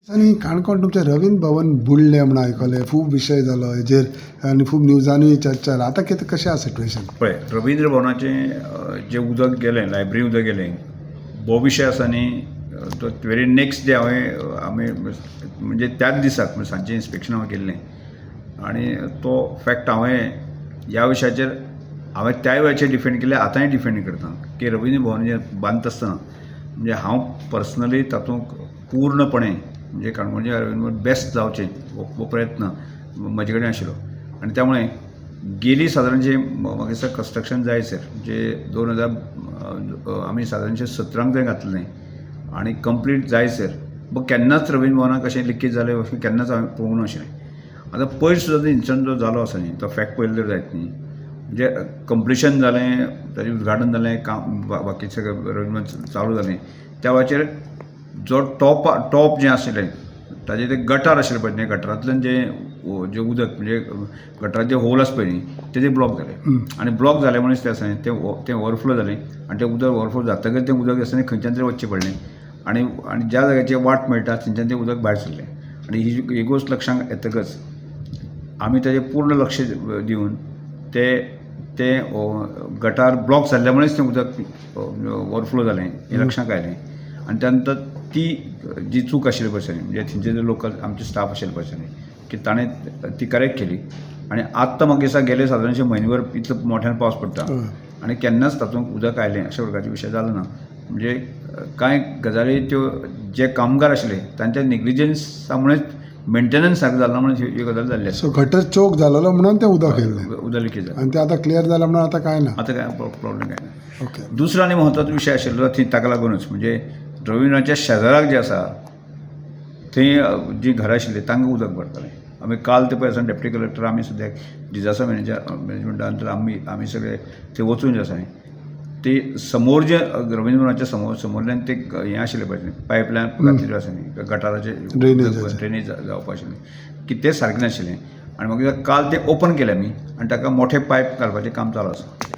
आनी काणकोण तुमचें रवींद्र भवन बुडलें म्हणून आयकलें, खूब विशय जालो हेजेर आनी खूब न्यूजांनी चर्चा जाला. आतां कितें कशें आसा सिट्युएशन? पळय, रवींद्र भवनाचें जें उदक गेलें, लायब्ररी उदक गेलें, हो विशय आसा न्ही, तो वेरी नेक्स्ट डे आमी म्हणजे त्याच दिसाक म्हणजे सांजचें इन्स्पेक्शन हांवें केल्लें आनी तो फॅक्ट हांवें ह्या विशयाचेर त्या वेळाचेर डिफेंड केलें, आतांय डिफेंड करता की रवींद्र भवन जें बांदता आसतना म्हणजे हांव पर्सनली तातूंत पूर्णपणे म्हणजे काणकोणचें रवींद्र भवन बेस्ट जावचें हो प्रयत्न म्हजे कडेन आशिल्लो आनी त्यामुळे गेली सादारणशे म्हाका दिसता कन्स्ट्रक्शन जायसर म्हणजे 2000 आमी सादारणशे 17 थंय घातलें आनी कंप्लीट जायसर केन्नाच रवींद्र भवनाक अशें लिकेज जालें अशें केन्नाच हांवें पळोवंक नाशिल्लें. आतां पयर सुद्दां तो इन्सिडंट जो जालो आसा न्ही, तो फॅक्ट पळयलो तर जायत न्ही, म्हणजे कंप्लिशन जालें, ताजें उद्घाटन जालें, काम बाकीचें सगळें रवींद्र भवन चालू जालें, त्या वेळाचेर जो टॉप जें आशिल्लें ताजें तें गटार आशिल्लें पळय, तें गटारांतल्यान जें उदक म्हणजे गटाराचे होल आसा पळय न्ही, तेजें ब्लॉक जालें आनी ब्लॉक जाले म्हणून तें आसा न्ही तें ओवरफ्लो जालें आनी तें उदक ओवरफ्लो जातकच तें उदक आसा न्ही खंयच्यान तरी वचचें पडलें आनी ज्या जाग्याचेर वाट मेळटा थंयच्यान तें उदक भायर सरलें आनी ही गोश्ट लक्षांत येतकच आमी ताजेर पूर्ण लक्ष दिवन तें गटार ब्लॉक जाल्ल्या मुळेच तें उदक ओवरफ्लो जालें हें लक्षांत आयलें आनी त्या नंतर ती जी चूक आशिल्ली पळय म्हणजे थंयचे जे लोकल आमचे स्टाफ आशिल्ले पळय की ताणें ती करेक्ट केली आनी आत्तां म्हाका दिसता गेले सादारणशे म्हयनोभर इतलो मोठ्यान पावस पडटा आनी केन्नाच तातूंत उदक आयलें अशा प्रकारचे विशय जालो ना. म्हणजे कांय गजाली त्यो जे कामगार आशिल्ले तांच्या नेग्लिजन्सा मुळेच मेंटेनन्स सारको जालो ना म्हणून ही गजाल जाल्ली आसा. सो गटर चोक जालोलो म्हणून तें उदक येयलें उदक लिकेज जालें आनी तें आतां क्लियर जालां म्हणून आतां कांय ना. आतां काय प्रॉब्लेम काय ना. ओके. दुसरो आनी म्हत्वाचो विशय आशिल्लो ताका लागूनच म्हणजे रवींद्राच्या शेजाराक जें आसा थंय जीं घरां आशिल्लीं तांकां उदक भरतालें. आमी काल ते पळय आसा डेप्युटी कलेक्टर आमी सद्याक डिजास्टर मॅनेजमेंटा नंतर आमी सगळे थंय वचून जे आसा ते समोर जे रवींद्र भवनाच्या समोरल्यान ते हें आशिल्लें पळय पायपलायन घातलेल्यो आसा न्ही गटाराचे ड्रेनेज जावपा आशिल्लें की तें सारकें नाशिल्लें आनी म्हाका काल तें ओपन केलें आमी आनी ताका मोठे पायप घालपाचें काम चालू आसा.